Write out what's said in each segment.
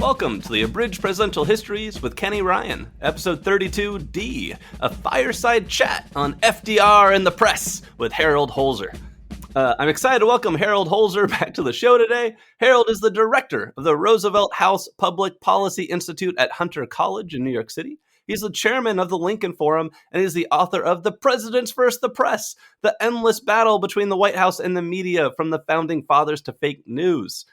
Welcome to the Abridged Presidential Histories with Kenny Ryan, episode 32D, a fireside chat on FDR and the press with Harold Holzer. I'm excited to welcome Harold Holzer back to the show today. Harold is the director of the Roosevelt House Public Policy Institute at Hunter College in New York City. He's the chairman of the Lincoln Forum, and he's the author of The Presidents vs. the Press, the endless battle between the White House and the media from the Founding Fathers to fake news.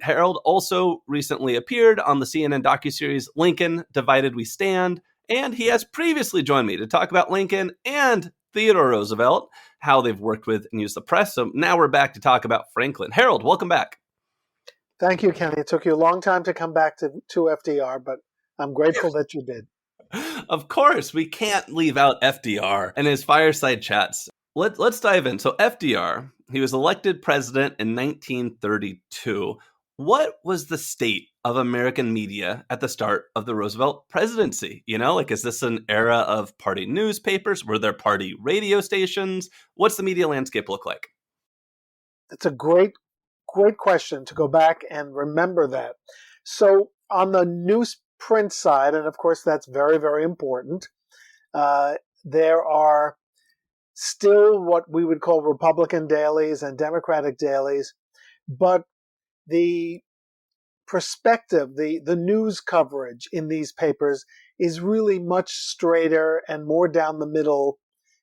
Harold also recently appeared on the CNN docuseries Lincoln, Divided We Stand, and he has previously joined me to talk about Lincoln and Theodore Roosevelt, how they've worked with and used the press. So now we're back to talk about Franklin. Harold, welcome back. Thank you, Kenny. It took you a long time to come back to FDR, but I'm grateful that you did. Of course, we can't leave out FDR and his fireside chats. Let's dive in. So FDR, he was elected president in 1932. What was the state of American media at the start of the Roosevelt presidency? Is this an era of party newspapers? Were there party radio stations? What's the media landscape look like? It's a great question to go back and remember that. So on the newsprint side, and of course that's very, very important, there are still what we would call Republican dailies and Democratic dailies, but the perspective, the news coverage in these papers is really much straighter and more down the middle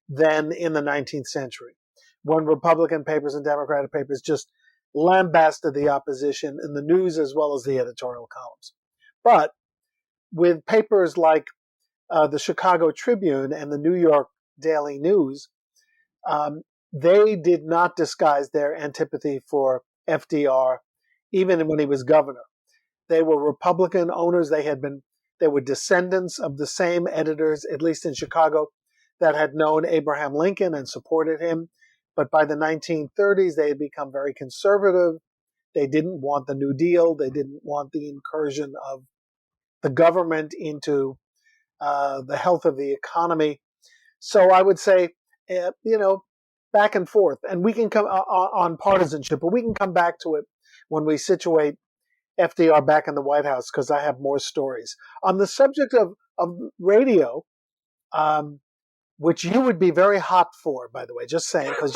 than in the 19th century, when Republican papers and Democratic papers just lambasted the opposition in the news as well as the editorial columns. But with papers like the Chicago Tribune and the New York Daily News, they did not disguise their antipathy for FDR, even when he was governor. They were Republican owners. They were descendants of the same editors, at least in Chicago, that had known Abraham Lincoln and supported him. But by the 1930s, they had become very conservative. They didn't want the New Deal. They didn't want the incursion of the government into the health of the economy. So I would say, back and forth. And we can come on partisanship, but we can come back to it when we situate FDR back in the White House, because I have more stories. On the subject of radio, which you would be very hot for, by the way, just saying, because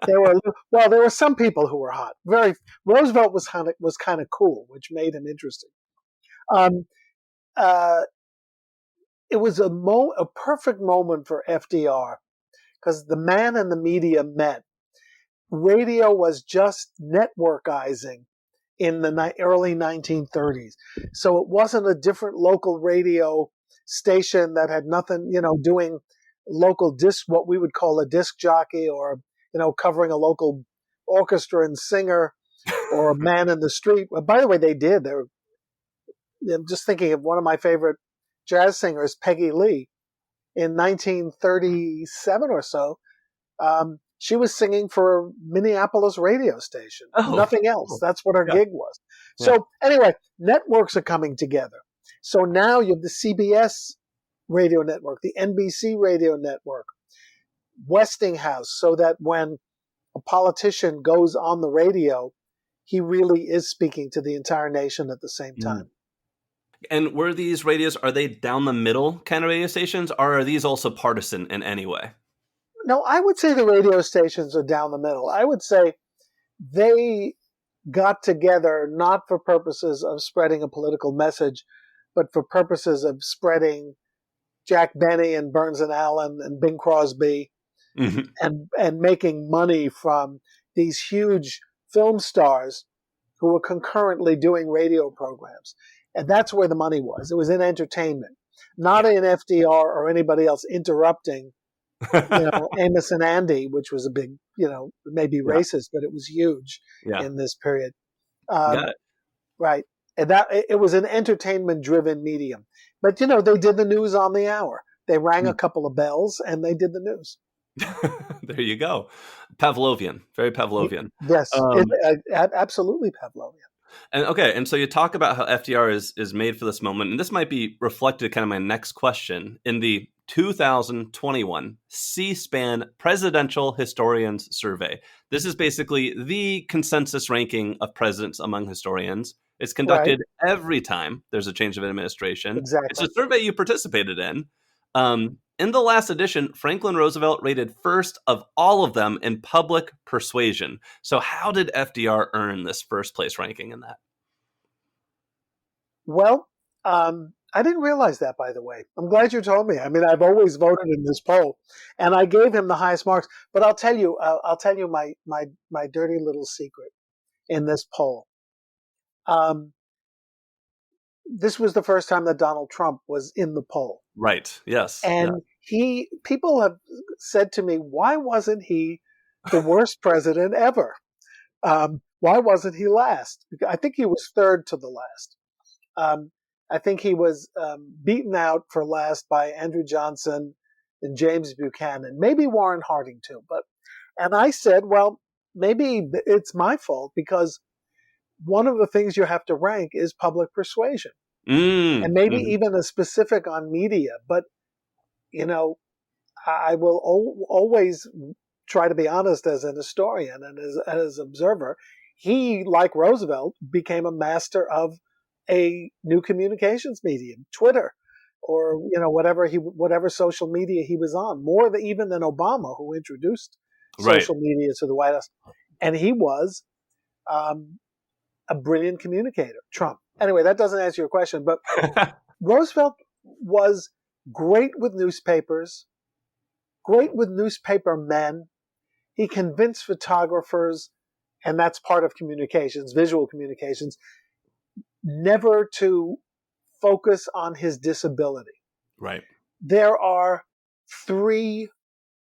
there were some people who were hot. Roosevelt was kind of cool, which made him interesting. It was a perfect moment for FDR, because the man and the media met. Radio was just networkizing in the early 1930s. So it wasn't a different local radio station that had nothing, doing local disc, what we would call a disc jockey, or, covering a local orchestra and singer, or a man in the street. Well, by the way, they did. I'm just thinking of one of my favorite jazz singers, Peggy Lee. In 1937 or so, she was singing for a Minneapolis radio station. Nothing else. That's what her gig was. Yeah. So anyway, networks are coming together. So now you have the CBS radio network, the NBC radio network, Westinghouse, so that when a politician goes on the radio, he really is speaking to the entire nation at the same time. And were these radios, are they down the middle kind of radio stations, or are these also partisan in any way? No, I would say the radio stations are down the middle. I would say they got together not for purposes of spreading a political message, but for purposes of spreading Jack Benny and Burns and Allen and Bing Crosby, and making money from these huge film stars who were concurrently doing radio programs. And that's where the money was. It was in entertainment, not in FDR or anybody else interrupting, Amos and Andy, which was a big, maybe racist, but it was huge in this period. Right. And it was an entertainment-driven medium. But, they did the news on the hour. They rang a couple of bells and they did the news. There you go. Pavlovian, very Pavlovian. Yes, absolutely Pavlovian. And so you talk about how FDR is made for this moment, and this might be reflected kind of my next question in the 2021 C-SPAN Presidential Historians Survey. This is basically the consensus ranking of presidents among historians. It's Right. conducted every time there's a change of administration. It's Exactly. a survey you participated in. In the last edition, Franklin Roosevelt rated first of all of them in public persuasion. So how did FDR earn this first place ranking in that? Well, I didn't realize that, by the way. I'm glad you told me. I mean, I've always voted in this poll, and I gave him the highest marks. But I'll tell you my dirty little secret in this poll. Um, this was the first time that Donald Trump was in the poll, Right. Yes. Yeah. and people have said to me, why wasn't he the worst president ever? Why wasn't he last? I think he was third to the last. Um, I think he was beaten out for last by Andrew Johnson and James Buchanan, maybe Warren Harding too. And I said, well, maybe it's my fault because one of the things you have to rank is public persuasion, and maybe Mhm. even a specific on media. But you know, I will always try to be honest as an historian and as an observer. He, like Roosevelt, became a master of a new communications medium, Twitter, or whatever social media he was on, even than Obama, who introduced Right. social media to the White House. And he was um, a brilliant communicator. Trump. Anyway, that doesn't answer your question, but Roosevelt was great with newspapers, great with newspaper men. He convinced photographers, and that's part of communications, visual communications, never to focus on his disability. Right. There are 3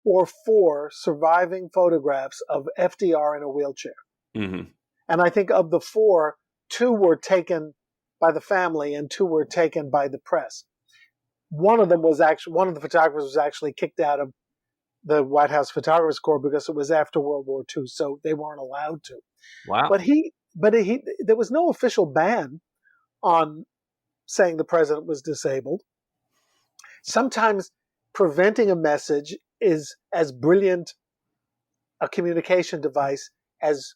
or 4 surviving photographs of FDR in a wheelchair. Hmm. And I think of the 4, 2 were taken by the family and 2 were taken by the press. One of the photographers was actually kicked out of the White House Photographers Corps because it was after World War II, so they weren't allowed to. Wow. There was no official ban on saying the president was disabled. Sometimes preventing a message is as brilliant a communication device as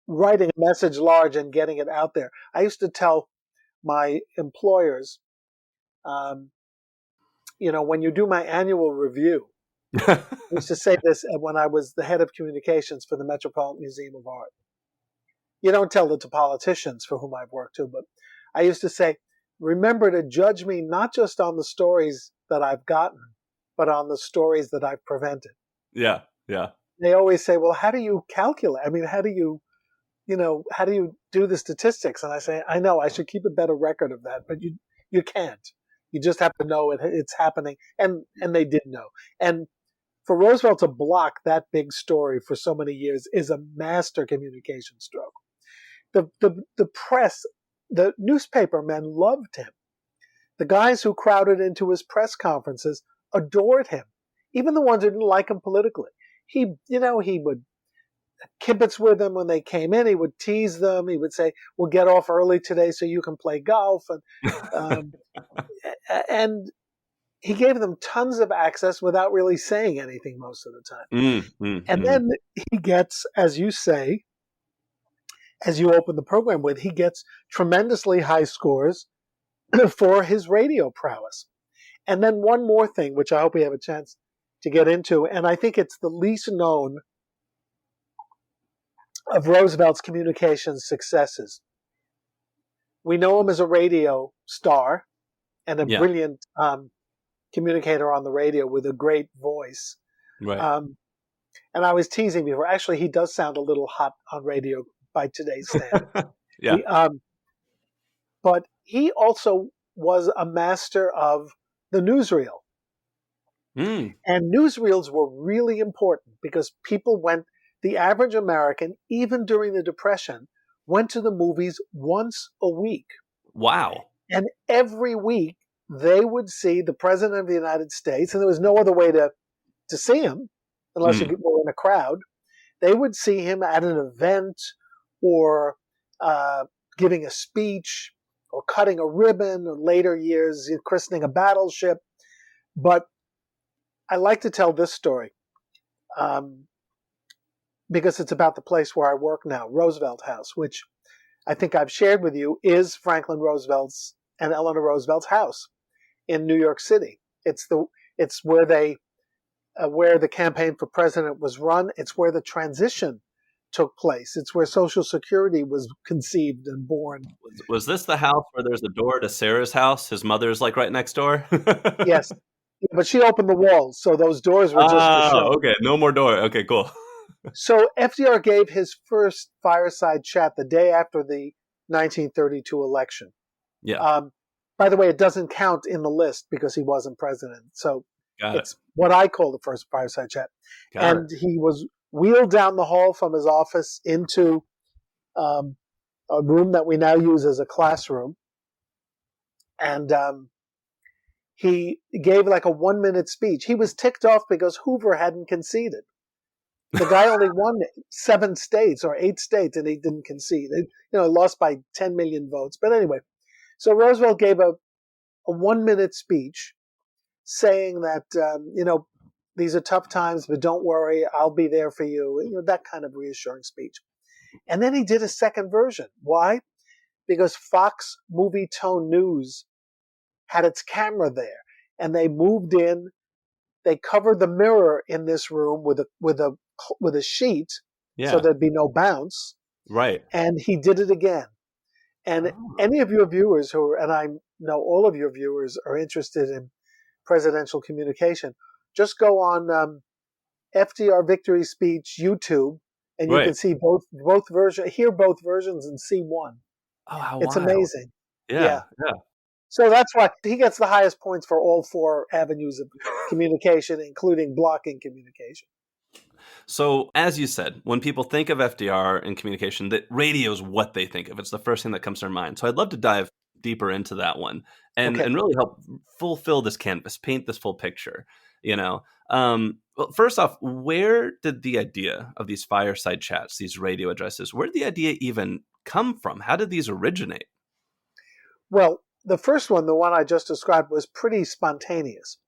writing a message large and getting it out there. I used to tell my employers, um, when you do my annual review, I used to say this when I was the head of communications for the Metropolitan Museum of Art. You don't tell it to politicians for whom I've worked to, but I used to say, remember to judge me not just on the stories that I've gotten, but on the stories that I've prevented. Yeah. Yeah. They always say, well, how do you calculate? I mean, how do you do the statistics? And I say, I know I should keep a better record of that, but you can't. You just have to know it's happening. And they did know. And for Roosevelt to block that big story for so many years is a master communication stroke. The press, the newspaper men loved him. The guys who crowded into his press conferences adored him, even the ones who didn't like him politically. He would kibitz with them when they came in. He would tease them. He would say, "We'll get off early today so you can play golf," um, and he gave them tons of access without really saying anything most of the time. And then he gets, as you say, as you open the program with, he gets tremendously high scores for his radio prowess. And then one more thing, which I hope we have a chance to get into, and I think it's the least known of Roosevelt's communications successes. We know him as a radio star and a Yeah. brilliant communicator on the radio with a great voice. Right. And I was teasing before. Actually, he does sound a little hot on radio by today's standards. Yeah. But he also was a master of the newsreel. Mm. And newsreels were really important because the average American, even during the Depression, went to the movies once a week. Wow. And every week they would see the President of the United States, and there was no other way to see him unless you were in a crowd. They would see him at an event or giving a speech or cutting a ribbon, or later years christening a battleship. But I like to tell this story because it's about the place where I work now, Roosevelt House, which I think I've shared with you, is Franklin Roosevelt's and Eleanor Roosevelt's house in New York City. It's where where the campaign for president was run. It's where the transition took place. It's where Social Security was conceived and born. Was this the house where there's a door to Sarah's house? His mother's like right next door? Yes, but she opened the walls, so those doors were just for show. Okay. No more door. Okay, cool. So FDR gave his first fireside chat the day after the 1932 election. Yeah. By the way, it doesn't count in the list because he wasn't president. So Got it's what I call the first fireside chat. Got And he was wheeled down the hall from his office into a room that we now use as a classroom. And he gave like a 1-minute speech. He was ticked off because Hoover hadn't conceded. The guy only won 7 states or 8 states, and he didn't concede. Lost by 10 million votes. But anyway, so Roosevelt gave a 1-minute speech saying that, these are tough times, but don't worry, I'll be there for you. That kind of reassuring speech. And then he did a second version. Why? Because Fox Movie Tone News had its camera there, and they moved in. They covered the mirror in this room with a sheet, so there'd be no bounce. Right. And he did it again. And any of your viewers and I know all of your viewers are interested in presidential communication, just go on FDR Victory Speech YouTube, and you can see both versions, hear both versions, and see one. Oh, how it's wild. Amazing. Yeah. So that's why he gets the highest points for all 4 avenues of communication, including blocking communication. So, as you said, when people think of FDR and communication, that radio is what they think of. It's the first thing that comes to their mind. So I'd love to dive deeper into that one and really help fulfill this canvas, paint this full picture. Well, first off, where did the idea of these fireside chats, these radio addresses, where did the idea even come from? How did these originate? Well, the first one, the one I just described, was pretty spontaneous.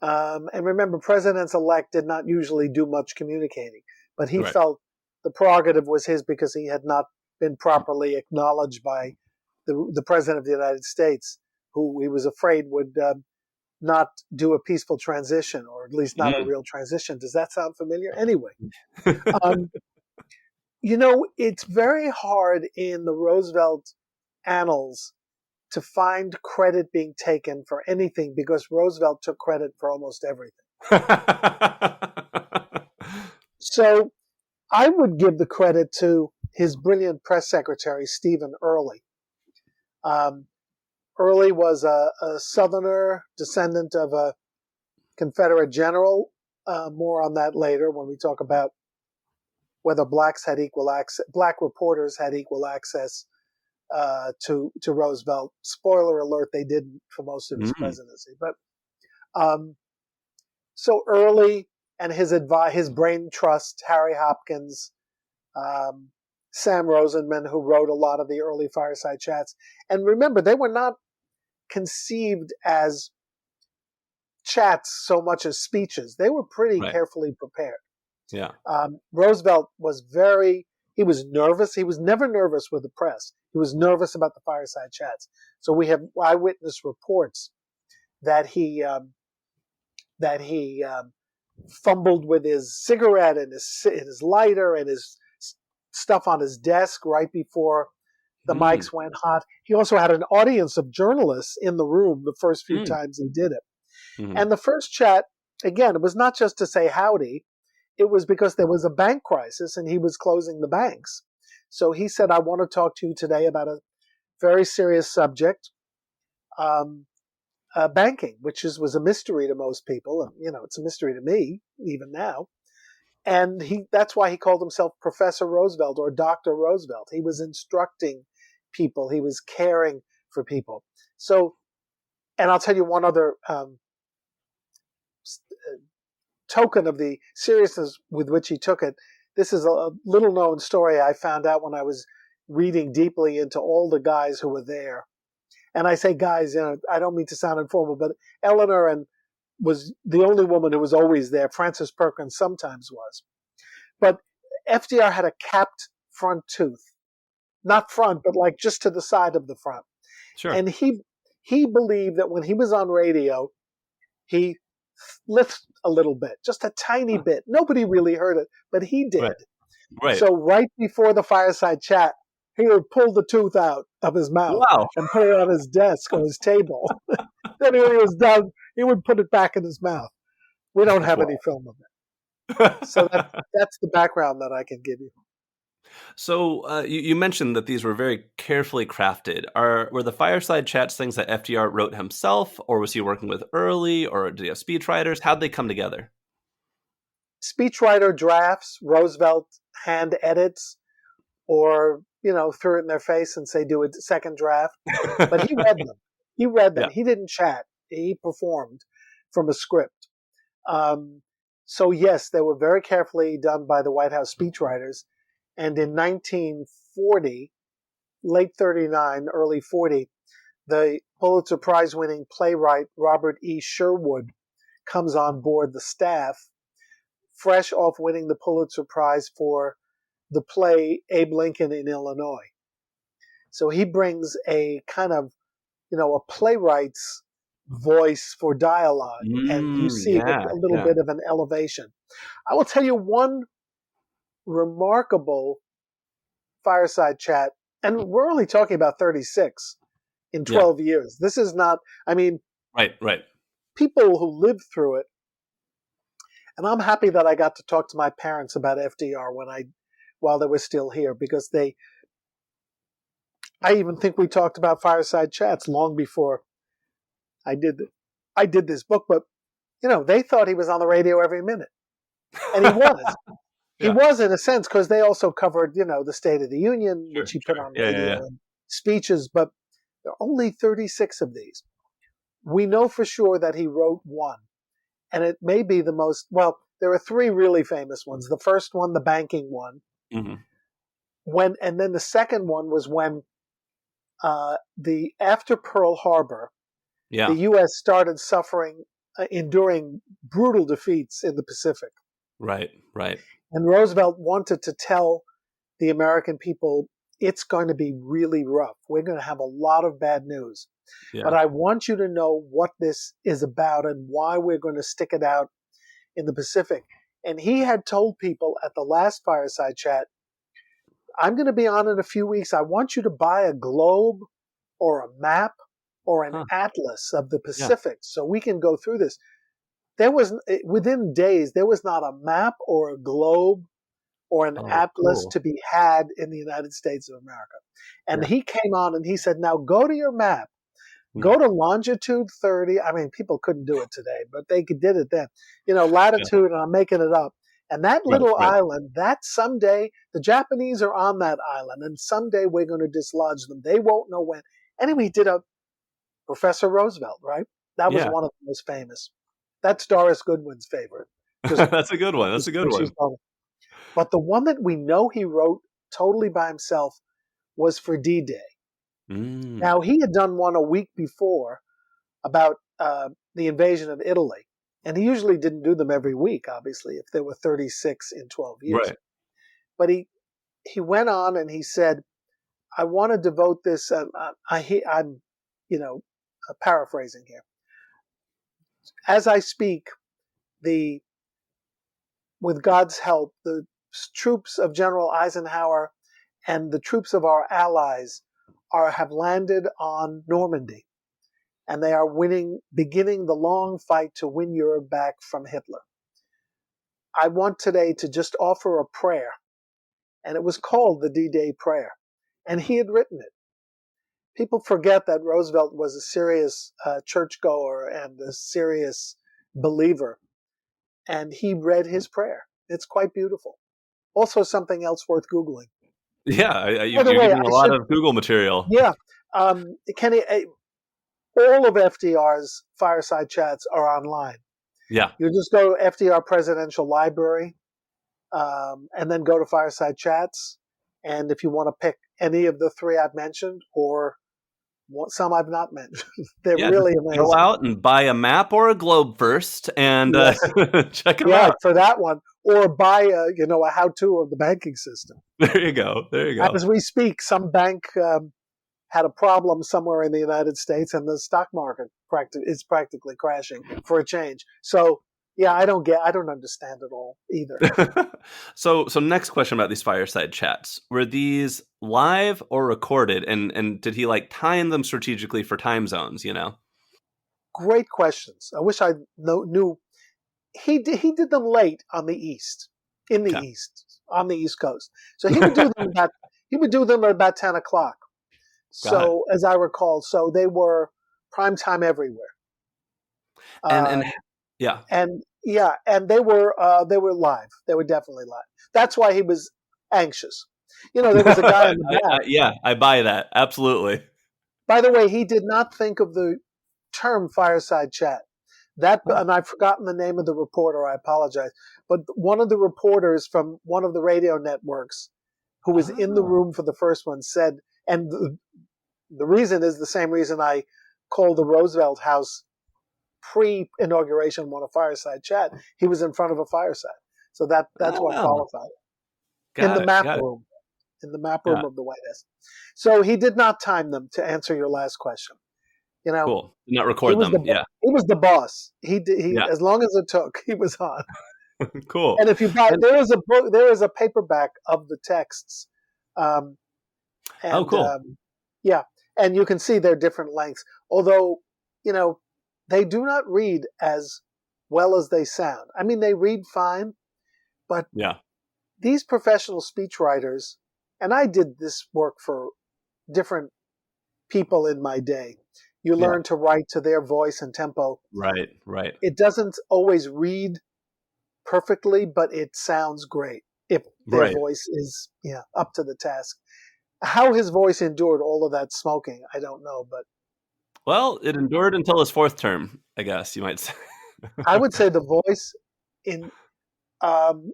And remember, presidents-elect did not usually do much communicating, but he felt the prerogative was his because he had not been properly acknowledged by the president of the United States, who he was afraid would not do a peaceful transition, or at least not a real transition. Does that sound familiar? Anyway, it's very hard in the Roosevelt annals to find credit being taken for anything because Roosevelt took credit for almost everything. So I would give the credit to his brilliant press secretary, Stephen Early. Early was a Southerner, descendant of a Confederate general. More on that later when we talk about whether blacks had equal access, black reporters had equal access to Roosevelt. Spoiler alert, they didn't for most of his presidency. But so Early and his brain trust, Harry Hopkins, Sam Rosenman, who wrote a lot of the early fireside chats. And remember, they were not conceived as chats so much as speeches. They were pretty carefully prepared. Yeah. Roosevelt was he was nervous. He was never nervous with the press. He was nervous about the fireside chats. So we have eyewitness reports that he fumbled with his cigarette and his lighter and his stuff on his desk right before the mics went hot. He also had an audience of journalists in the room the first few times he did it. And the first chat, again, it was not just to say howdy. It was because there was a bank crisis and he was closing the banks. So he said, I want to talk to you today about a very serious subject, banking, which was a mystery to most people. And, it's a mystery to me, even now. And that's why he called himself Professor Roosevelt or Dr. Roosevelt. He was instructing people. He was caring for people. So, and I'll tell you one other token of the seriousness with which he took it. This is a little known story I found out when I was reading deeply into all the guys who were there. And I say guys, I don't mean to sound informal, but Eleanor was the only woman who was always there. Frances Perkins sometimes was. But FDR had a capped front tooth not front, but like just to the side of the front. Sure. And he believed that when he was on radio, he lisped a little bit, just a tiny Huh. bit. Nobody really heard it, but he did. Right. Right. So right before the fireside chat, he would pull the tooth out of his mouth Wow. and put it on his desk or his table. Then when he was done, he would put it back in his mouth. We don't have any film of it. So that's the background that I can give you. So you mentioned that these were very carefully crafted. Were the fireside chats things that FDR wrote himself, or was he working with Early, or did he have speechwriters? How'd they come together? Speechwriter drafts, Roosevelt hand edits, or threw it in their face and say do a second draft. But he read them. He read them. Yeah. He didn't chat. He performed from a script. So yes, they were very carefully done by the White House speechwriters. And in 1940, late 39, early 40, the Pulitzer Prize-winning playwright Robert E. Sherwood comes on board the staff, fresh off winning the Pulitzer Prize for the play Abe Lincoln in Illinois. So he brings a kind of, a playwright's voice for dialogue, and you see a little bit of an elevation. I will tell you one remarkable fireside chat, and we're only talking about 36 in 12 years. This is not, Right. People who lived through it, and I'm happy that I got to talk to my parents about FDR while they were still here, because I even think we talked about fireside chats long before I did this book, but they thought he was on the radio every minute. And he was. He was, in a sense, because they also covered, the State of the Union, which he put on radio and speeches, but there are only 36 of these. We know for sure that he wrote one, and it may be the most, well, there are three really famous ones. The first one, the banking one, and then the second one was when after Pearl Harbor, the U.S. started enduring brutal defeats in the Pacific. Right. And Roosevelt wanted to tell the American people, it's going to be really rough. We're going to have a lot of bad news. Yeah. But I want you to know what this is about and why we're going to stick it out in the Pacific. And he had told people at the last fireside chat, I'm going to be on in a few weeks. I want you to buy a globe or a map or an atlas of the Pacific so we can go through this. Within days, there was not a map or a globe or an atlas to be had in the United States of America. And he came on and he said, now go to your map, go to longitude 30. People couldn't do it today, but they did it then. Latitude, and I'm making it up. And that little island, that someday, the Japanese are on that island, and someday we're going to dislodge them. They won't know when. Anyway, he did Professor Roosevelt, right? That was one of the most famous. That's Doris Goodwin's favorite. That's a good one. That's a good one. But the one that we know he wrote totally by himself was for D-Day. Now, he had done one a week before about the invasion of Italy. And he usually didn't do them every week, obviously, if there were 36 in 12 years. Right. But he went on and he said, I want to devote this, I'm paraphrasing here. As I speak, with God's help, the troops of General Eisenhower and the troops of our allies have landed on Normandy, and they are beginning the long fight to win Europe back from Hitler. I want today to just offer a prayer, and it was called the D-Day Prayer, and he had written it. People forget that Roosevelt was a serious churchgoer and a serious believer, and he read his prayer. It's quite beautiful. Also, something else worth Googling. Yeah, you're getting a lot of Google material. Yeah. Kenny, all of FDR's fireside chats are online. Yeah. You just go to FDR Presidential Library and then go to fireside chats. And if you want to pick any of the three I've mentioned or Some I've not mentioned. They're Yeah, really just go amazing. out and buy a map or a globe first and Yes. check them Yeah, out. for that one. Or buy a how-to of the banking system. There you go. There you go. As we speak, some bank had a problem somewhere in the United States, and the stock market is practically crashing for a change. So, yeah, I don't understand it all either. So next question about these fireside chats. Were these live or recorded? And did he like time them strategically for time zones, you know? Great questions. I wish I knew. He did them late on the East, Okay. on the East Coast. So he would do them at about 10 o'clock. Got it. So, as I recall, so they were prime time everywhere. And Um, yeah. and yeah, and they were live. They were definitely live. That's why he was anxious. There was a guy in the back. Yeah, I buy that. Absolutely. By the way, he did not think of the term fireside chat. Oh. And I've forgotten the name of the reporter. I apologize. But one of the reporters from one of the radio networks who was in the room for the first one said, and the reason is the same reason I called the Roosevelt House pre-inauguration one a fireside chat. He was in front of a fireside. So that's what Oh, qualified. In got the it. map Got it. room. In the map Yeah. room of the White House. So he did not time them, to answer your last question. Cool. Did not He record was them. Yeah. he was the boss. He Yeah. as long as it took, he was on. Cool. And if you buy, And, there is a paperback of the texts, um, and cool. yeah, and you can see they're different lengths. Although they do not read as well as they sound. I mean, they read fine, but Yeah. these professional speechwriters, and I did this work for different people in my day. You Yeah. learn to write to their voice and tempo. Right. Right. It doesn't always read perfectly, but it sounds great if their Right. voice is up to the task. How his voice endured all of that smoking, I don't know, but Well, it endured until his fourth term, I guess you might say. I would say the voice in um,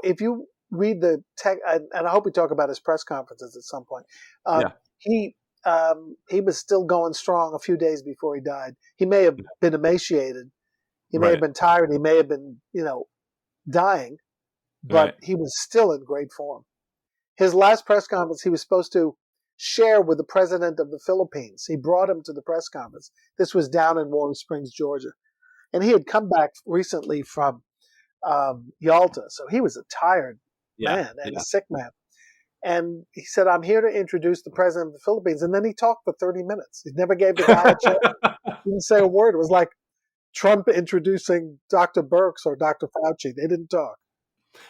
if you read the tech, and I hope we talk about his press conferences at some point. Yeah. He was still going strong a few days before he died. He may have been emaciated. He may have Right. been tired. He may have been, dying, but Right. he was still in great form. His last press conference, he was supposed to share with the president of the Philippines. He brought him to the press conference. This was down in Warm Springs, Georgia. And he had come back recently from Yalta. So he was a tired Yeah. man and a Yeah. sick man. And he said, I'm here to introduce the president of the Philippines. And then he talked for 30 minutes. He never gave the guy a chance. He didn't say a word. It was like Trump introducing Dr. Birx or Dr. Fauci. They didn't talk.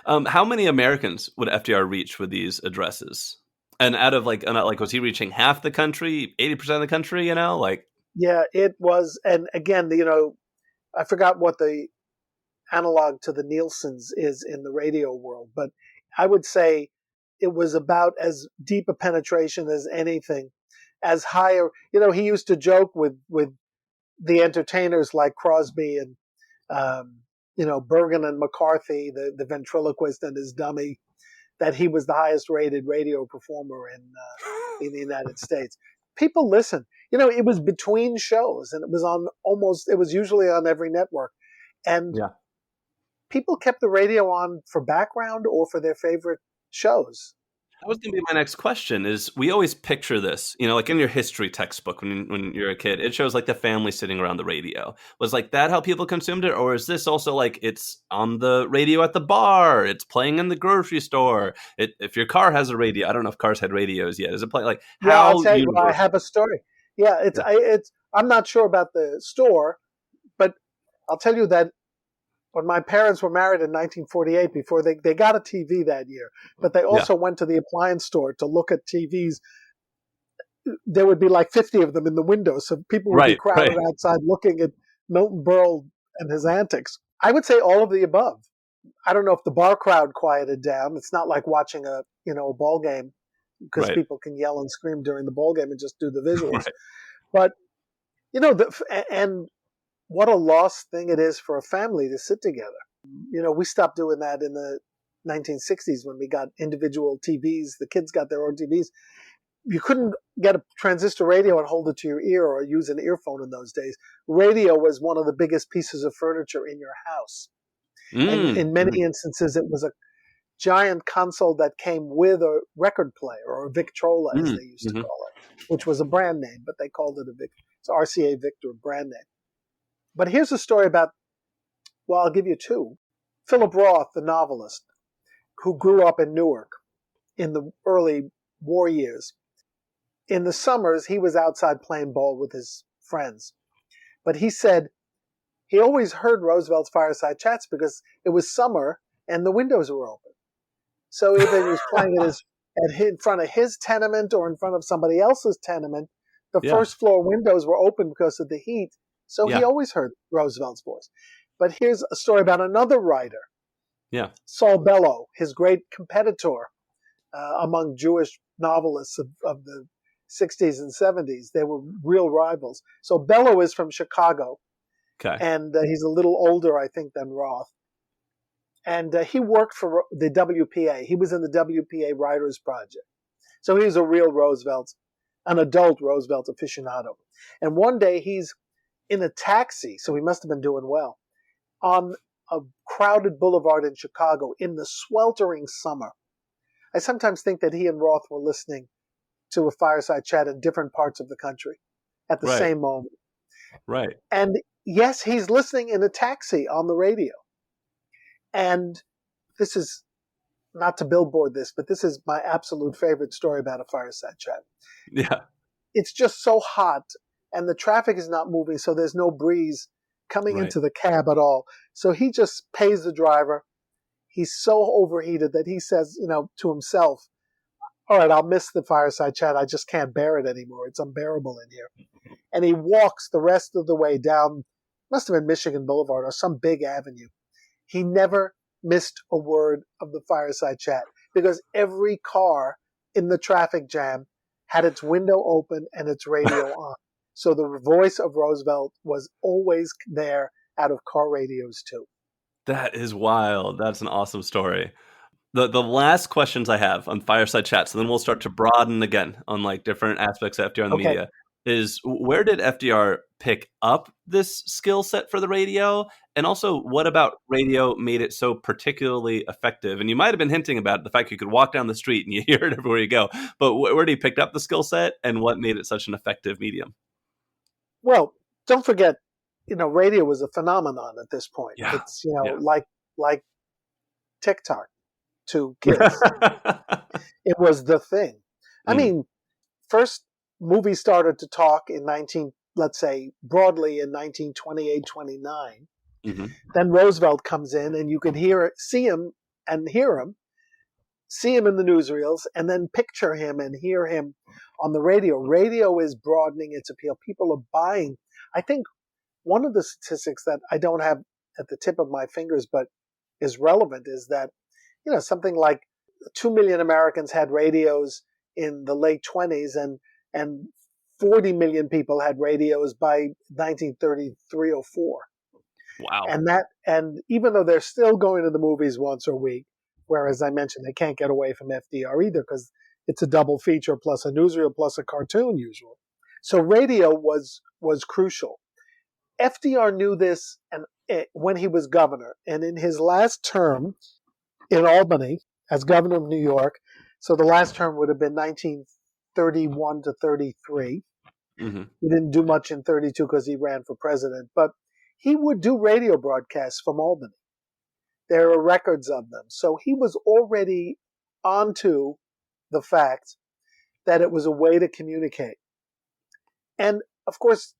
How many Americans would FDR reach with these addresses? And out of was he reaching half the country, 80% of the country? Yeah, it was. And again, I forgot what the analog to the Nielsen's is in the radio world, but I would say it was about as deep a penetration as anything, as higher. He used to joke with the entertainers like Crosby and Bergen and McCarthy, the ventriloquist and his dummy, that he was the highest rated radio performer in the United States. People listen. It was between shows, and it was usually on every network, and Yeah. people kept the radio on for background or for their favorite shows. That was going to be my next question. Is we always picture this, like in your history textbook when you're a kid, it shows like the family sitting around the radio. Was like that how people consumed it, or is this also like it's on the radio at the bar, it's playing in the grocery store? If your car has a radio, I don't know if cars had radios yet. Is it playing like Yeah, I'll how tell you. I universal? have a story. Yeah, Yeah. I'm not sure about the store, but I'll tell you that when my parents were married in 1948, before they got a TV that year, but they Yeah. also went to the appliance store to look at TVs. There would be like 50 of them in the window, so people would be Right. crowded Right. outside looking at Milton Berle and his antics. I would say all of the above. I don't know if the bar crowd quieted down. It's not like watching a ball game, because Right. people can yell and scream during the ball game and just do the visuals. Right. But and what a lost thing it is for a family to sit together. We stopped doing that in the 1960s when we got individual TVs. The kids got their own TVs. you couldn't get a transistor radio and hold it to your ear or use an earphone in those days. Radio was one of the biggest pieces of furniture in your house. And in many instances, it was a giant console that came with a record player, or a Victrola, as they used to call it, which was a brand name, but they called it it's RCA Victor brand name. But here's a story about, well, I'll give you two. Philip Roth, the novelist, who grew up in Newark in the early war years. In the summers, he was outside playing ball with his friends. But he said he always heard Roosevelt's fireside chats because it was summer and the windows were open. So if he was playing in front of his tenement or in front of somebody else's tenement, the first floor windows were open because of the heat. So he always heard Roosevelt's voice. But here's a story about another writer, Saul Bellow, his great competitor among Jewish novelists of the 60s and 70s. They were real rivals. So Bellow is from Chicago, and he's a little older, I think, than Roth. And he worked for the WPA. He was in the WPA Writers Project. So he was a real an adult Roosevelt aficionado. And one day he's in a taxi, so he must have been doing well, on a crowded boulevard in Chicago in the sweltering summer. I sometimes think that he and Roth were listening to a fireside chat in different parts of the country at the same moment. Right. And yes, he's listening in a taxi on the radio. And this is, not to billboard this, but this is my absolute favorite story about a fireside chat. Yeah. It's just so hot, and the traffic is not moving, so there's no breeze coming into the cab at all. So he just pays the driver. He's so overheated that he says, to himself, all right, I'll miss the fireside chat. I just can't bear it anymore. It's unbearable in here. And he walks the rest of the way down, must have been Michigan Boulevard or some big avenue. He never missed a word of the fireside chat because every car in the traffic jam had its window open and its radio on. So the voice of Roosevelt was always there out of car radios too. That is wild. That's an awesome story. The last questions I have on fireside chat, so then we'll start to broaden again on like different aspects of FDR in the media, is where did FDR pick up this skill set for the radio? And also, what about radio made it so particularly effective? And you might have been hinting about the fact you could walk down the street and you hear it everywhere you go. But where did he pick up the skill set, and what made it such an effective medium? Well, don't forget, radio was a phenomenon at this point. Yeah. It's, like TikTok to kids. It was the thing. I mean, first movies started to talk in broadly in 1928, 29. Then Roosevelt comes in and you could see him in the newsreels, and then picture him and hear him on the radio. Radio is broadening its appeal. People are buying. I think one of the statistics that I don't have at the tip of my fingers but is relevant is that, something like 2 million Americans had radios in the late 20s and 40 million people had radios by 1933 or 4. Wow. And even though they're still going to the movies once a week, whereas I mentioned they can't get away from FDR either because it's a double feature plus a newsreel plus a cartoon usually. So radio was crucial. FDR knew this when he was governor, and in his last term in Albany as governor of New York, so the last term would have been 1931 to 33. He didn't do much in 32 because he ran for president, but he would do radio broadcasts from Albany. There are records of them. So he was already onto the fact that it was a way to communicate. And of course,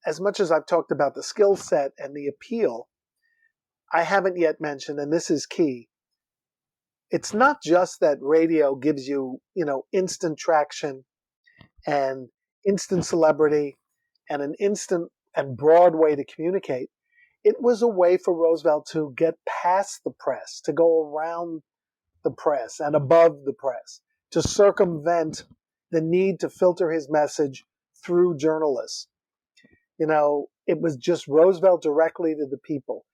as much as I've talked about the skill set and the appeal, I haven't yet mentioned, and this is key, it's not just that radio gives you, instant traction and instant celebrity and an instant and broad way to communicate. It was a way for Roosevelt to get past the press, to go around the press and above the press, to circumvent the need to filter his message through journalists. It was just Roosevelt directly to the people.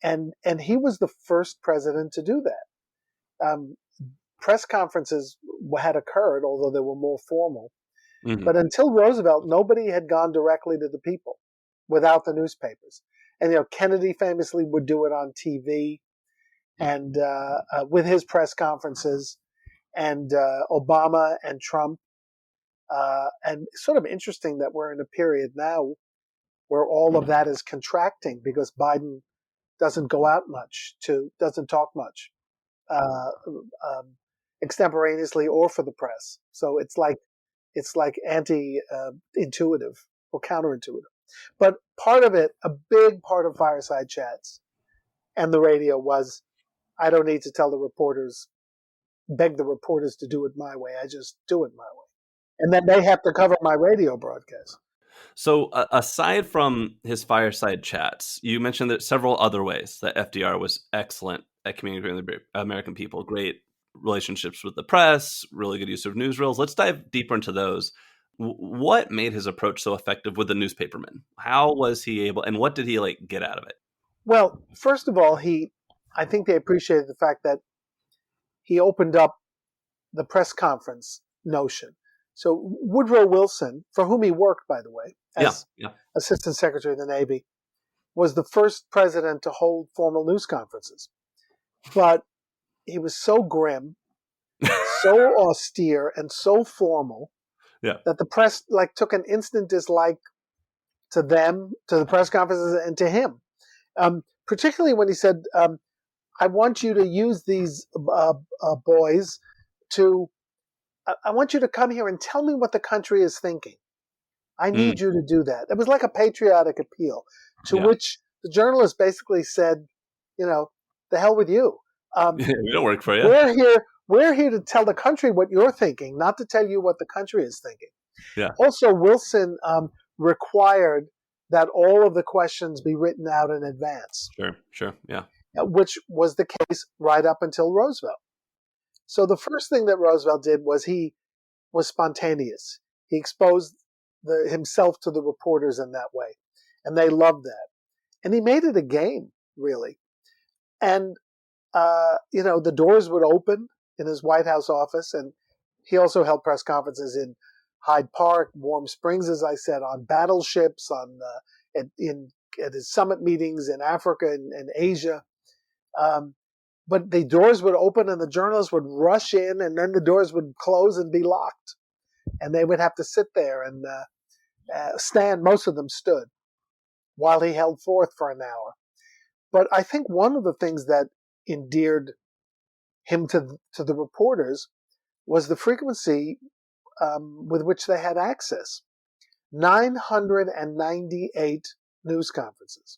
And he was the first president to do that. press conferences had occurred, although they were more formal. Hmm. But until Roosevelt, nobody had gone directly to the people without the newspapers. And Kennedy famously would do it on TV, and with his press conferences, and Obama and Trump. And it's sort of interesting that we're in a period now where all of that is contracting because Biden doesn't go out much, doesn't talk much, uh, extemporaneously or for the press. So it's like anti-intuitive or counterintuitive. But part of it, a big part of fireside chats and the radio was, I don't need to beg the reporters to do it my way. I just do it my way. And then they have to cover my radio broadcast. So aside from his fireside chats, you mentioned that several other ways that FDR was excellent at communicating with the American people. Great relationships with the press, really good use of newsreels. Let's dive deeper into those. What made his approach so effective with the newspapermen? How was he able, and what did he get out of it? Well, first of all, I think they appreciated the fact that he opened up the press conference notion. So Woodrow Wilson, for whom he worked, by the way, as Assistant Secretary of the Navy, was the first president to hold formal news conferences. But he was so grim, so austere, and so formal that the press took an instant dislike to them, to the press conferences, and to him. Particularly when he said, I want you to use these boys I want you to come here and tell me what the country is thinking. I need you to do that. It was like a patriotic appeal to which the journalist basically said, the hell with you. We don't work for you. We're here to tell the country what you're thinking, not to tell you what the country is thinking. Yeah. Also, Wilson required that all of the questions be written out in advance. Sure. Yeah. Which was the case right up until Roosevelt. So the first thing that Roosevelt did was he was spontaneous. He exposed himself to the reporters in that way, and they loved that. And he made it a game, really. And the doors would open in his White House office, and he also held press conferences in Hyde Park, Warm Springs, as I said, on battleships, at his summit meetings in Africa and Asia. But the doors would open and the journalists would rush in, and then the doors would close and be locked. And they would have to sit there and stand. Most of them stood while he held forth for an hour. But I think one of the things that endeared him to the reporters was the frequency with which they had access. 998 news conferences.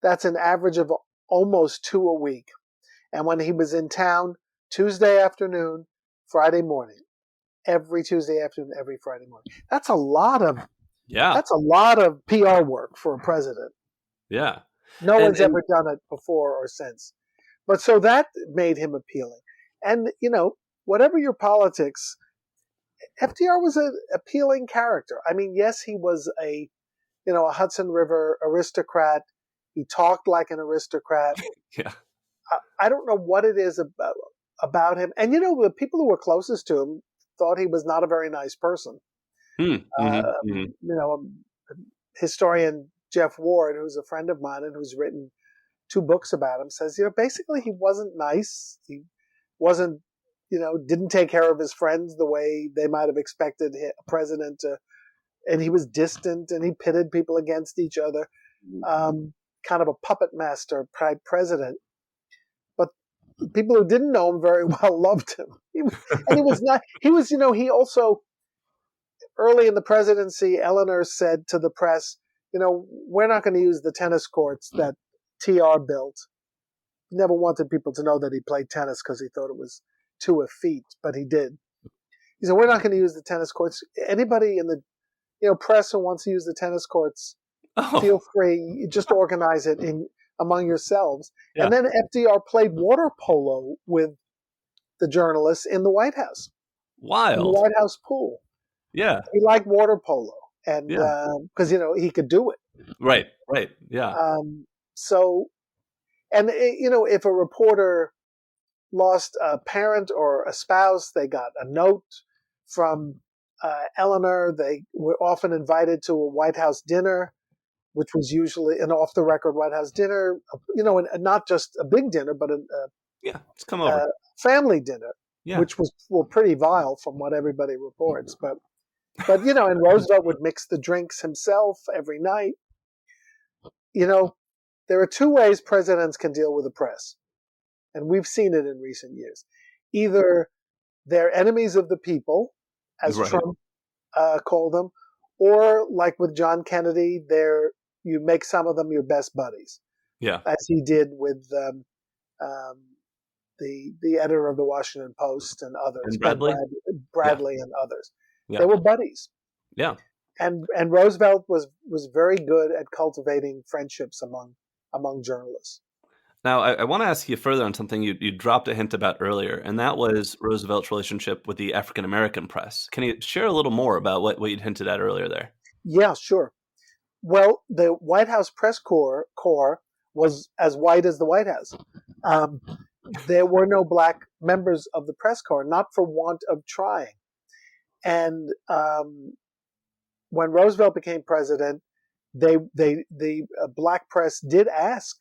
That's an average of almost 2 a week. And when he was in town, Tuesday afternoon, Friday morning, every Tuesday afternoon, every Friday morning. That's a lot of PR work for a president. Yeah. No one's ever done it before or since. But so that made him appealing. And, whatever your politics, FDR was an appealing character. I mean, yes, he was a Hudson River aristocrat. He talked like an aristocrat. Yeah. I don't know what it is about him. And, the people who were closest to him thought he was not a very nice person. Historian Jeff Ward, who's a friend of mine and who's written 2 books about him, says, basically he wasn't nice. He wasn't, didn't take care of his friends the way they might have expected a president to. And he was distant and he pitted people against each other. Kind of a puppet master president. But people who didn't know him very well loved him. He was not. He was, he also, early in the presidency, Eleanor said to the press, we're not going to use the tennis courts that TR built. He never wanted people to know that he played tennis because he thought it was too effete, but he did. He said, we're not going to use the tennis courts. Anybody in the press who wants to use the tennis courts, feel free. Just organize it among yourselves. Yeah. And then FDR played water polo with the journalists in the White House. Wild. In the White House pool. Yeah. He liked water polo. And because, he could do it. Right. Yeah. If a reporter lost a parent or a spouse, they got a note from Eleanor. They were often invited to a White House dinner, which was usually an off-the-record White House dinner, and not just a big dinner, but Yeah, let's come over. a family dinner, Yeah. which was pretty vile from what everybody reports. But and Roosevelt would mix the drinks himself every night. There are two ways presidents can deal with the press, and we've seen it in recent years. Either they're enemies of the people, as Right. Trump called them, or like with John Kennedy, you make some of them your best buddies, Yeah. as he did with the editor of the Washington Post and others, And Bradley? Bradley and others. Yeah. They were buddies. Yeah. And Roosevelt was very good at cultivating friendships among journalists. Now, I want to ask you further on something you dropped a hint about earlier, and that was Roosevelt's relationship with the African-American press. Can you share a little more about what you'd hinted at earlier there? Yeah, sure. Well, the White House press corps was as white as the White House. There were no black members of the press corps, not for want of trying. And when Roosevelt became president, the black press did ask.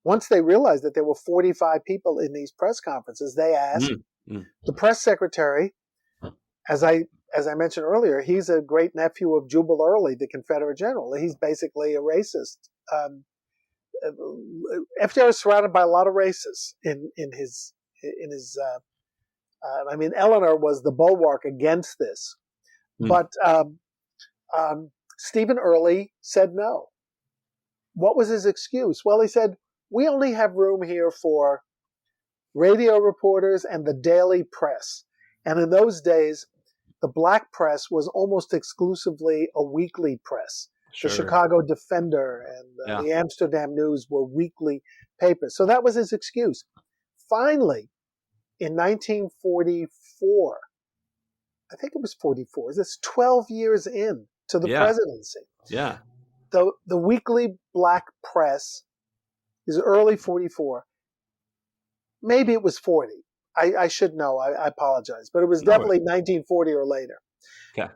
Once they realized that there were 45 people in these press conferences, they asked the press secretary, as I mentioned earlier, he's a great nephew of Jubal Early, the Confederate general. He's basically a racist. FDR is surrounded by a lot of racists in his. Eleanor was the bulwark against this, but Stephen Early said no. What was his excuse? Well, he said, we only have room here for radio reporters and the daily press. And in those days, the black press was almost exclusively a weekly press. Sure. The Chicago Defender and the Amsterdam News were weekly papers. So that was his excuse. Finally, in 1944, I think it was 44, this 12 years in to the presidency. Yeah. The weekly black press is early 44. Maybe it was 40. I should know. I apologize. But it was definitely 1940 or later. Okay.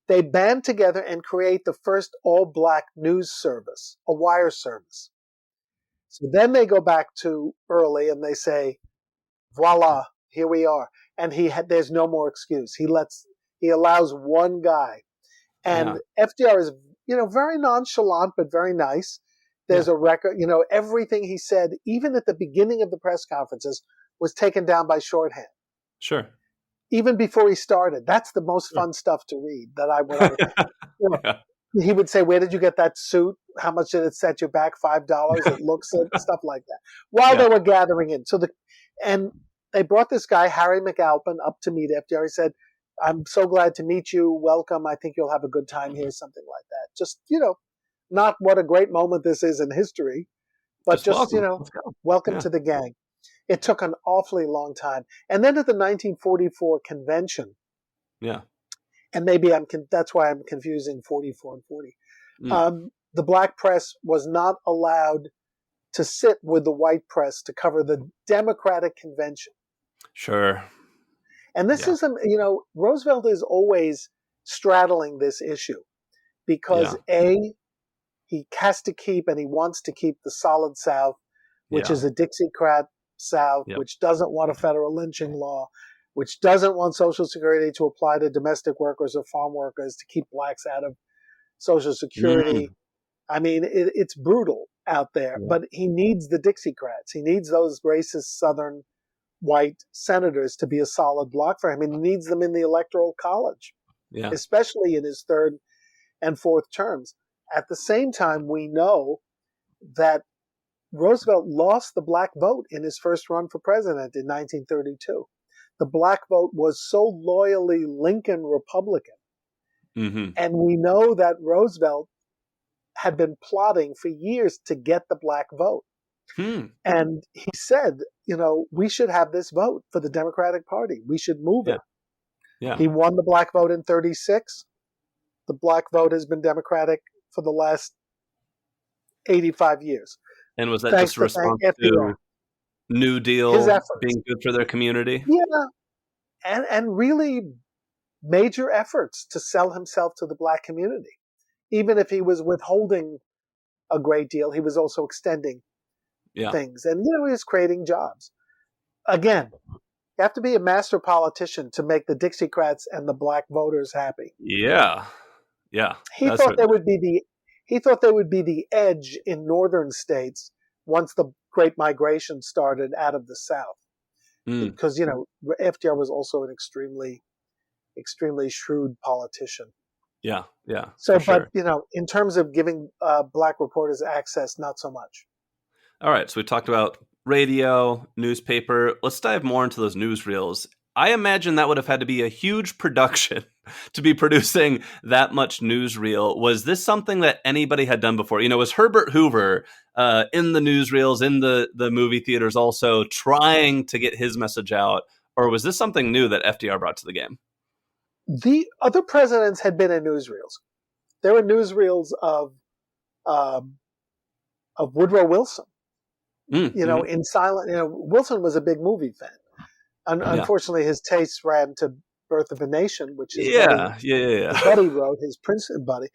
They band together and create the first all-black news service, a wire service. So then they go back to Early and they say, voila, here we are. And there's no more excuse. He allows one guy. And FDR is, very nonchalant, but very nice. There's a record, everything he said, even at the beginning of the press conferences, was taken down by shorthand. Sure. Even before he started. That's the most fun stuff to read that I would. He would say, where did you get that suit? How much did it set you back? $5? It looks stuff like that. While they were gathering in. And they brought this guy, Harry McAlpin, up to meet FDR. He said, I'm so glad to meet you. Welcome. I think you'll have a good time here. Something like that. Just, not what a great moment this is in history, but just welcome to the gang. It took an awfully long time. And then at the 1944 convention, and maybe that's why I'm confusing 44 and 40, the black press was not allowed to sit with the white press to cover the Democratic convention. Sure. And this is, Roosevelt is always straddling this issue because he has to keep and he wants to keep the solid South, which is a Dixiecrat South, which doesn't want a federal lynching law, which doesn't want Social Security to apply to domestic workers or farm workers, to keep blacks out of Social Security. I mean, it's brutal out there, but he needs the Dixiecrats. He needs those racist Southern white senators to be a solid block for him. And he needs them in the Electoral College, especially in his third and fourth terms. At the same time, we know that Roosevelt lost the black vote in his first run for president in 1932. The black vote was so loyally Lincoln Republican. And we know that Roosevelt had been plotting for years to get the black vote. And he said, we should have this vote for the Democratic Party. We should move it. He won the black vote in 36. The black vote has been Democratic for the last 85 years. And was that just a response to New his Deal efforts. being good for their community. Yeah, and really major efforts to sell himself to the black community. Even if he was withholding a great deal, he was also extending Yeah. things. And, he was creating jobs. Again, you have to be a master politician to make the Dixiecrats and the black voters happy. Yeah. Yeah. He That's thought there certainly. would be the edge in northern states once the Great Migration started out of the South, Mm, because FDR was also an extremely shrewd politician. yeah. Yeah. For So, but sure. in terms of giving black reporters access, not so much. All right, so we talked about radio, newspaper. Let's dive more into those newsreels. I imagine that would have had to be a huge production to be producing that much newsreel. Was this something that anybody had done before? Was Herbert Hoover in the newsreels, in the movie theaters also trying to get his message out? Or was this something new that FDR brought to the game? The other presidents had been in newsreels. There were newsreels um, of Woodrow Wilson. Mm-hmm. In silent. Wilson was a big movie fan. Yeah. Unfortunately, his tastes ran to Birth of a Nation, which Yeah. Yeah. his Yeah. buddy wrote, his Princeton buddy.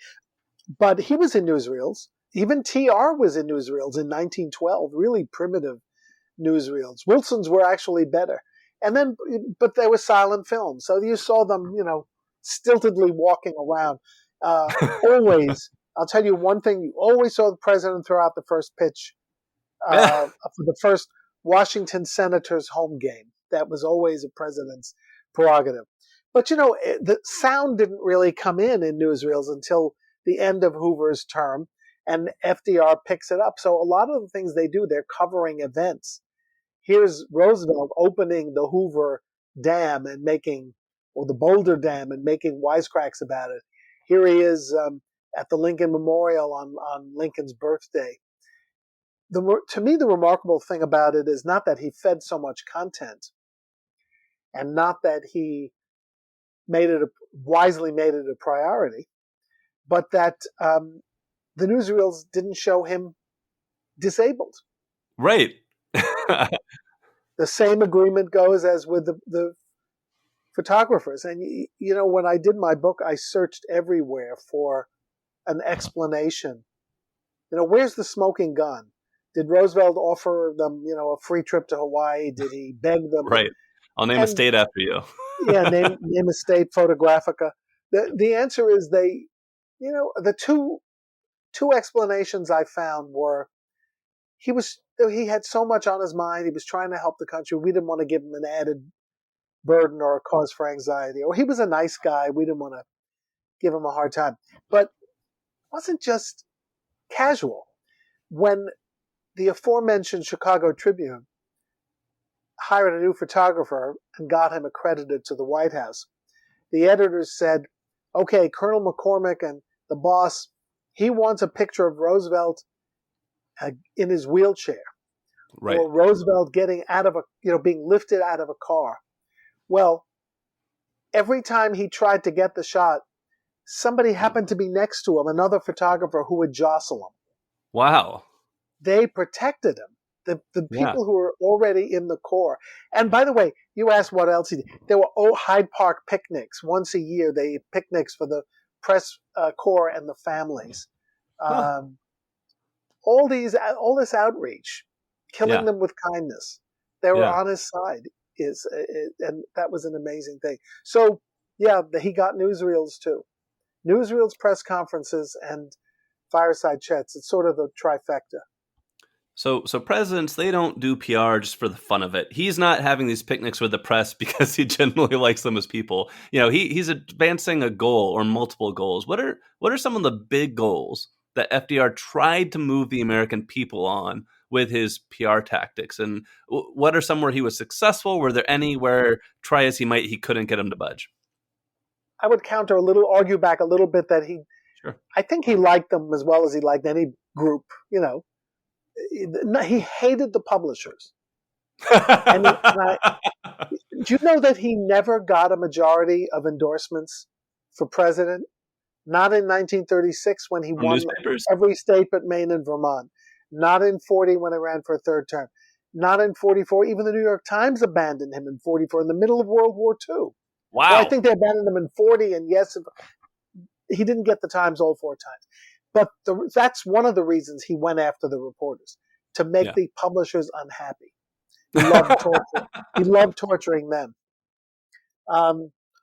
But he was in newsreels. Even TR was in newsreels in 1912. Really primitive newsreels. Wilson's were actually better. And then, but they were silent films, so you saw them, stiltedly walking around. Always, I'll tell you one thing: you always saw the president throw out the first pitch Yeah. for the first Washington Senators home game. That was always a president's prerogative. But the sound didn't really come in newsreels until the end of Hoover's term, and FDR picks it up. So a lot of the things they do, they're covering events. Here's Roosevelt opening the Hoover Dam and or the Boulder Dam and making wisecracks about it. Here he is at the Lincoln Memorial on Lincoln's birthday. To me, the remarkable thing about it is not that he fed so much content, and not that he wisely made it a priority, but that the newsreels didn't show him disabled. Right. The same agreement goes as with the photographers. And when I did my book, I searched everywhere for an explanation. Where's the smoking gun? Did Roosevelt offer them, a free trip to Hawaii? Did he beg them? Right. I'll name a And state after you. yeah, name a state, Photographica. The answer is the two explanations I found were he had so much on his mind. He was trying to help the country. We didn't want to give him an added burden or a cause for anxiety. Or he was a nice guy. We didn't want to give him a hard time. But it wasn't just casual. When the aforementioned Chicago Tribune hired a new photographer and got him accredited to the White House, the editors said, okay, Colonel McCormick and the boss, he wants a picture of Roosevelt in his wheelchair, Right. or Roosevelt getting being lifted out of a car. Well, every time he tried to get the shot, somebody happened to be next to him, another photographer who would jostle him. Wow. They protected him. The Yeah. people who were already in the Corps. And by the way, you asked what else he did. There were Hyde Park picnics. Once a year, they picnics for the press corps and the families. Huh. All this outreach, killing Yeah. them with kindness. They were Yeah. on his side. And that was an amazing thing. So, yeah, he got newsreels too. Newsreels, press conferences, and fireside chats. It's sort of the trifecta. So presidents, they don't do PR just for the fun of it. He's not having these picnics with the press because he genuinely likes them as people. He's advancing a goal or multiple goals. What are some of the big goals that FDR tried to move the American people on with his PR tactics? And what are some where he was successful? Were there any where, try as he might, he couldn't get him to budge? I would argue back a little bit that Sure. I think he liked them as well as he liked any group. He hated the publishers. Do you know that he never got a majority of endorsements for president? Not in 1936 when he From won newspapers? every state but Maine and Vermont. Not in 40 when he ran for a third term. Not in 44. Even the New York Times abandoned him in 44, in the middle of World War II. Well, I Wow. think they abandoned him in 40, and yes, he didn't get the Times all 4 times. But that's one of the reasons he went after the reporters, to make Yeah. the publishers unhappy. He loved torture. He loved torturing them.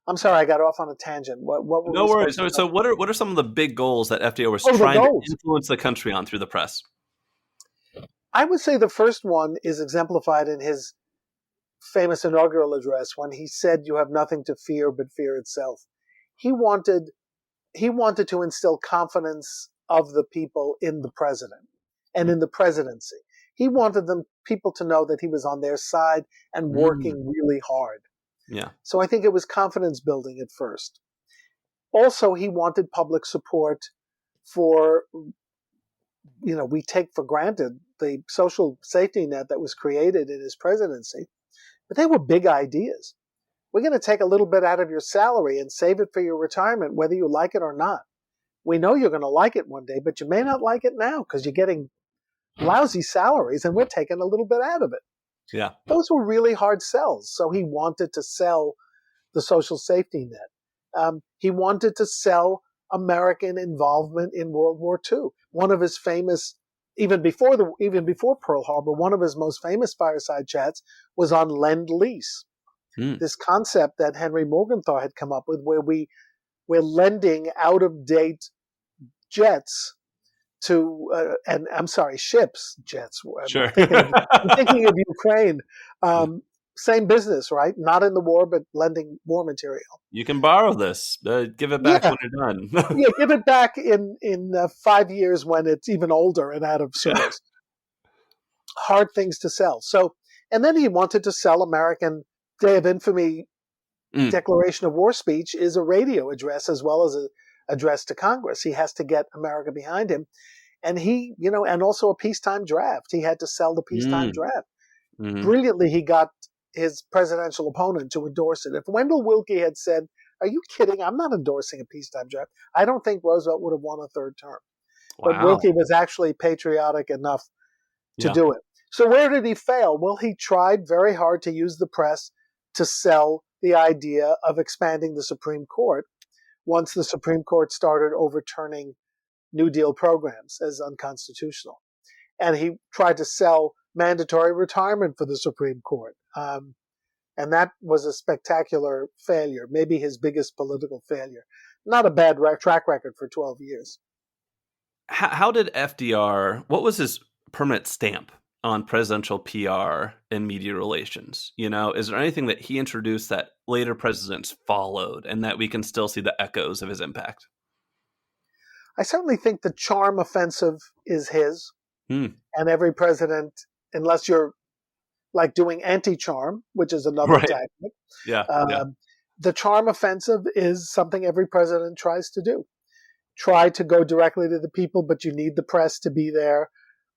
I'm sorry, I got off on a tangent. What were No we worries. supposed to So know? what are some of the big goals that FDR was Oh, the trying to goals. influence the country on through the press? I would say the first one is exemplified in his famous inaugural address when he said, "You have nothing to fear but fear itself." He wanted to instill confidence of the people in the president and in the presidency. He wanted people to know that he was on their side and working really hard. Yeah. So I think it was confidence building at first. Also, he wanted public support for, we take for granted the social safety net that was created in his presidency, but they were big ideas. We're going to take a little bit out of your salary and save it for your retirement, whether you like it or not. We know you're going to like it one day, but you may not like it now because you're getting lousy salaries and we're taking a little bit out of it. Yeah. Those were really hard sells. So he wanted to sell the social safety net. He wanted to sell American involvement in World War II. One of his famous, even before Pearl Harbor, one of his most famous fireside chats was on Lend-Lease. This concept that Henry Morgenthau had come up with, where we're lending out-of-date jets to, ships, jets. Sure. I'm thinking of Ukraine. Same business, right? Not in the war, but lending war material. You can borrow this. Give it back when you're done. Yeah, give it back in 5 years when it's even older and out of service. Hard things to sell. So, and then he wanted to sell American Day of Infamy Declaration of War speech is a radio address as well as an address to Congress. He has to get America behind him. And and also a peacetime draft. He had to sell the peacetime draft. Brilliantly, he got his presidential opponent to endorse it. If Wendell Willkie had said, "Are you kidding? I'm not endorsing a peacetime draft," I don't think Roosevelt would have won a third term. Wow. But Willkie was actually patriotic enough to do it. So where did he fail? Well, he tried very hard to use the press to sell the idea of expanding the Supreme Court once the Supreme Court started overturning New Deal programs as unconstitutional. And he tried to sell mandatory retirement for the Supreme Court. And that was a spectacular failure, maybe his biggest political failure. Not a bad track record for 12 years. How did FDR, what was his permanent stamp on presidential PR and media relations? Is there anything that he introduced that later presidents followed and that we can still see the echoes of his impact? I certainly think the charm offensive is his. And every president, unless you're like doing anti-charm, which is another tactic. The charm offensive is something every president tries to do. Try to go directly to the people, but you need the press to be there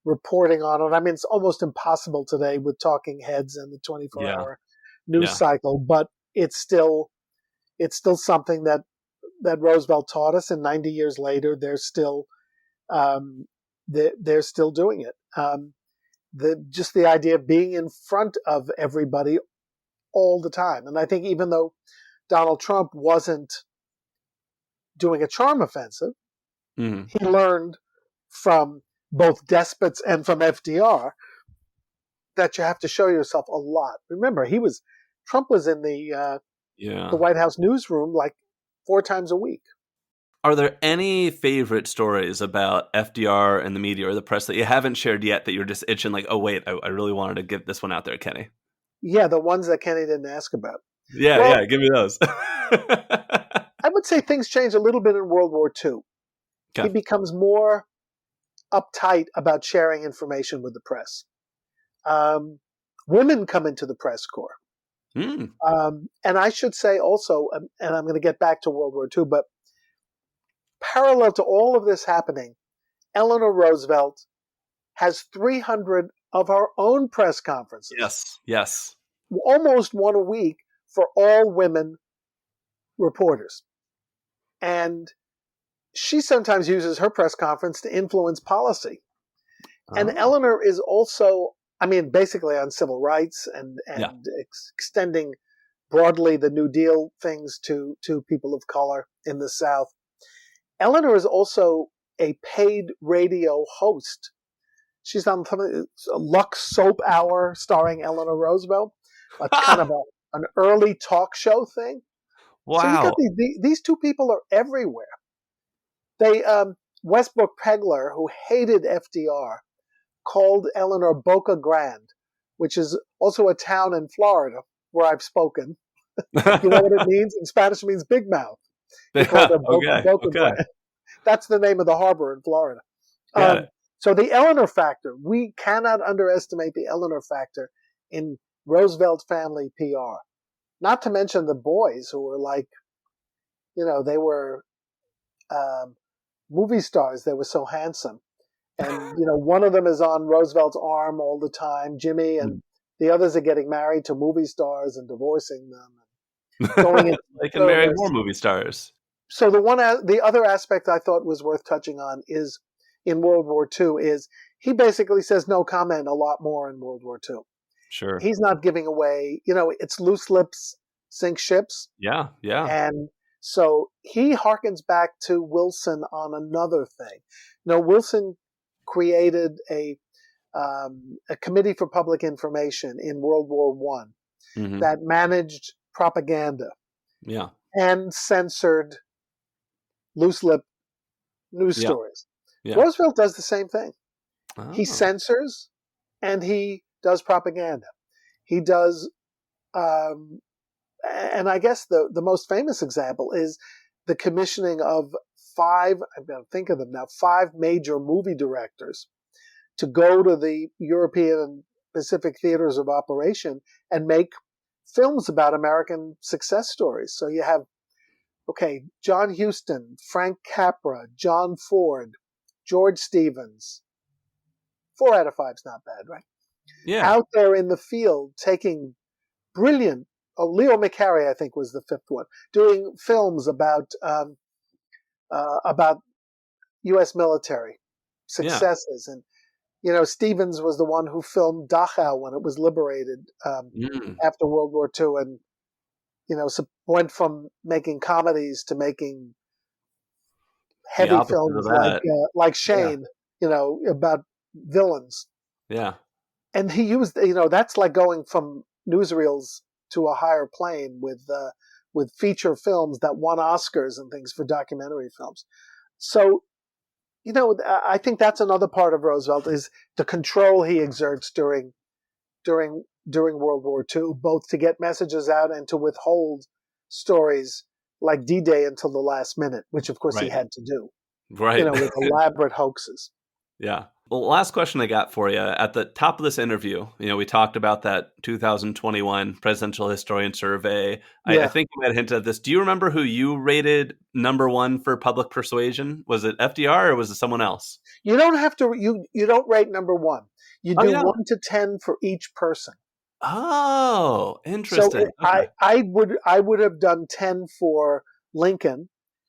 reporting on it. I mean, it's almost impossible today with talking heads and the 24-hour news cycle, but it's still something that Roosevelt taught us, and 90 years later, they're still doing it. Just the idea of being in front of everybody all the time. And I think even though Donald Trump wasn't doing a charm offensive, he learned from both despots and from FDR that you have to show yourself a lot. Remember, Trump was in the White House newsroom like 4 times a week. Are there any favorite stories about FDR and the media or the press that you haven't shared yet that you're just itching like, oh, wait, I really wanted to get this one out there, Kenny? Yeah, the ones that Kenny didn't ask about. Yeah, give me those. I would say things change a little bit in World War II. Okay. He becomes more uptight about sharing information with the press. Women come into the press corps. And I should say also, and I'm going to get back to World War II, but parallel to all of this happening, Eleanor Roosevelt has 300 of her own press conferences. Yes. Almost one a week for all women reporters. And she sometimes uses her press conference to influence policy. And Eleanor is also I mean, basically on civil rights Yeah. and extending broadly the New Deal things to people of color in the South. Eleanor is also a paid radio host. She's on a Lux Soap Hour starring Eleanor Roosevelt. It's kind of an early talk show thing. So you got Wow. these two people are everywhere. They Westbrook Pegler, who hated FDR, called Eleanor Boca Grande, which is also a town in Florida where I've spoken. You know what it means? In Spanish, it means big mouth. He called her Okay. Boca Okay. Grande. That's the name of the harbor in Florida. Got it. So the Eleanor factor, we cannot underestimate the Eleanor factor in Roosevelt family PR. Not to mention the boys who were like, they were movie stars. They were so handsome. And, one of them is on Roosevelt's arm all the time, Jimmy, and the others are getting married to movie stars and divorcing them and going into They can marry service. more movie stars. So the other aspect I thought was worth touching on is in World War II is he basically says no comment a lot more in World War II. Sure. He's not giving away, it's loose lips sink ships. Yeah. Yeah. And so he harkens back to Wilson on another thing. Wilson created a committee for public information in World War One that managed propaganda Yeah. and censored loose lip news Yeah. stories. Yeah. Roosevelt does the same thing. Oh. He censors and he does propaganda. He does, and I guess the most famous example is the commissioning of five major movie directors to go to the European and Pacific theaters of operation and make films about American success stories. So you have, John Huston, Frank Capra, John Ford, George Stevens. 4 out of 5 is not bad, right? Yeah. Out there in the field taking brilliant, Leo McCarey, I think, was the 5th one, doing films about U.S. military successes. And, Stevens was the one who filmed Dachau when it was liberated after World War II and, went from making comedies to making heavy films like Shane, about villains. Yeah. And he used, that's like going from newsreels to a higher plane with feature films that won Oscars and things for documentary films. So, I think that's another part of Roosevelt is the control he exerts during World War II, both to get messages out and to withhold stories like D-Day until the last minute, which of course he had to do, right? With elaborate hoaxes. Yeah. Well, last question I got for you. At the top of this interview, we talked about that 2021 Presidential Historian Survey. I think you might have hinted at this. Do you remember who you rated number one for public persuasion? Was it FDR or was it someone else? You don't have to. You don't rate number one. You do 1 to 10 for each person. Oh, interesting. So I would have done 10 for Lincoln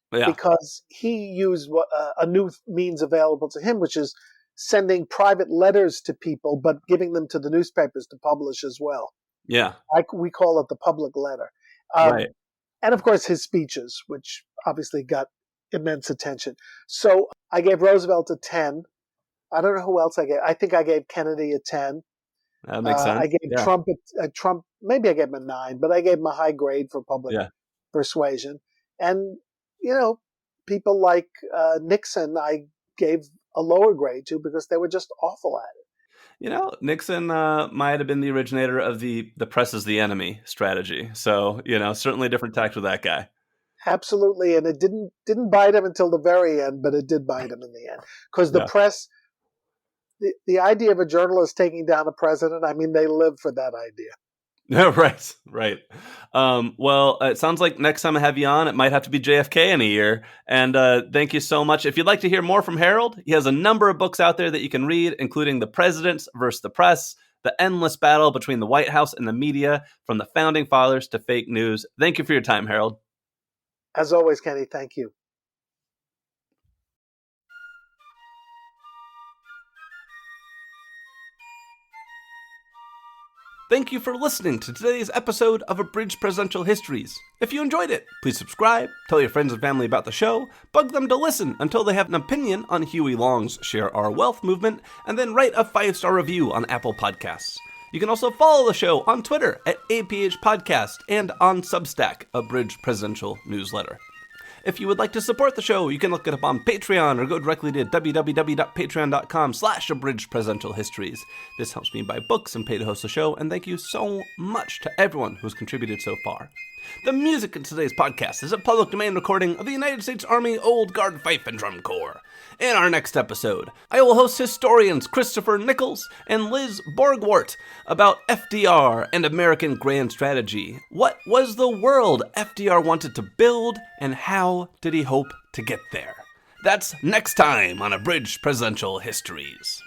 because he used a new means available to him, which is sending private letters to people, but giving them to the newspapers to publish as well. Yeah. We call it the public letter. Right. And of course his speeches, which obviously got immense attention. So I gave Roosevelt a 10. I don't know who else I gave. I think I gave Kennedy a 10. That makes sense. I gave Trump, maybe I gave him a 9, but I gave him a high grade for public persuasion. And, people like Nixon, I gave a lower grade to because they were just awful at it. Nixon might have been the originator of the press is the enemy strategy. So, certainly a different tact with that guy. Absolutely. And it didn't bite him until the very end, but it did bite him in the end. Because the press, the idea of a journalist taking down a president, they live for that idea. Right. Well, it sounds like next time I have you on, it might have to be JFK in a year. And thank you so much. If you'd like to hear more from Harold, he has a number of books out there that you can read, including The Presidents versus the Press, The Endless Battle Between the White House and the Media, From the Founding Fathers to Fake News. Thank you for your time, Harold. As always, Kenny, thank you. Thank you for listening to today's episode of Abridged Presidential Histories. If you enjoyed it, please subscribe, tell your friends and family about the show, bug them to listen until they have an opinion on Huey Long's Share Our Wealth movement, and then write a 5-star review on Apple Podcasts. You can also follow the show on Twitter at APH Podcast and on Substack, Abridged Presidential Newsletter. If you would like to support the show, you can look it up on Patreon or go directly to www.patreon.com/abridgedpresidentialhistories. This helps me buy books and pay to host the show, and thank you so much to everyone who's contributed so far. The music in today's podcast is a public domain recording of the United States Army Old Guard Fife and Drum Corps. In our next episode, I will host historians Christopher Nichols and Liz Borgwart about FDR and American grand strategy. What was the world FDR wanted to build, and how did he hope to get there? That's next time on Abridged Presidential Histories.